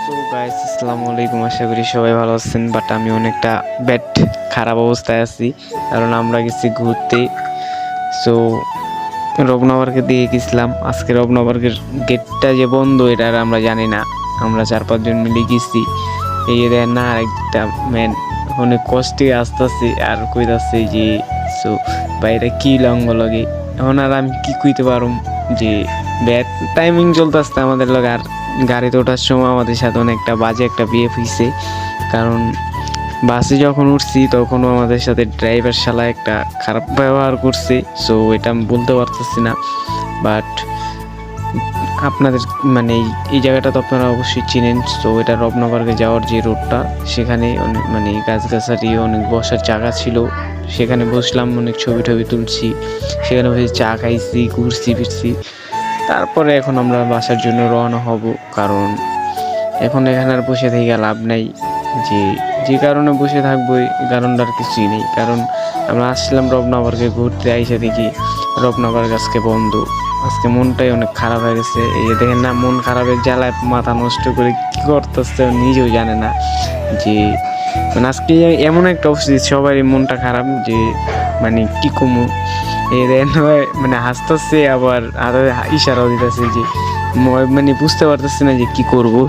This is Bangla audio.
সো গাইস আসসালামু আলাইকুম, আশা করি সবাই ভালো আছেন। বাট আমি অনেকটা খারাপ অবস্থায় আছি, কারণ আমরা গেছি ঘুরতে। সো রবনগরকে দিয়ে গেছিলাম। আজকে রবনগরের গেটটা যে বন্ধ এটা আর আমরা জানি না। আমরা 4-5 জন মিলে গেছি। এই দেখেন না, আরেকটা ম্যান অনেক কষ্টে আসতেছে আর কইতাছে যে সো বাইরে কি লঙ্গ লাগে। এখন আর আমি কি কইতে পারুম যে ব্যাড টাইমিং চলতেছে আমাদের লগে। আর গাড়িতে ওঠার সময় আমাদের সাথে অনেকটা বাজে একটা বিয়ে হয়েছে, কারণ বাসে যখন উঠছি তখনও আমাদের সাথে ড্রাইভার শালা একটা খারাপ ব্যবহার করছে। সো এটা আমি বলতে পারতেছি না, বাট আপনাদের মানে এই জায়গাটা তো আপনারা অবশ্যই চিনেন। তো এটা রবনগরকে যাওয়ার যে রোডটা, সেখানে অনেক মানে গাছগাছালি, অনেক বসার জায়গা ছিল। সেখানে বসলাম, অনেক ছবি টবি তুলছি, সেখানে বসে চা খাইছি, ঘুরছি ফিরছি। তারপরে এখন আমরা বাসার জন্য রওনা হব, কারণ এখন এখানে আর বসে থেকে লাভ নাই। যে যে কারণে বসে থাকবো এই কারণটার কিছুই নেই, কারণ আমরা আসলাম রবনগরকে ঘুরতে, আইসা দেখি রবনগর আজকে বন্ধ। আজকে মনটাই অনেক খারাপ হয়ে গেছে। এই যে দেখেন না, মন খারাপের জ্বালায় মাথা নষ্ট করে কি করতেছে নিজেও জানে না। যে মানে আজকে এমন একটা অবস্থিতি, সবারই মনটা খারাপ, যে মানে কি কমু। এই দেখেন মানে হাসতেছে, আবার ইশারাও দিতেছে, যে মানে বুঝতে পারতেছে না যে কি করবো।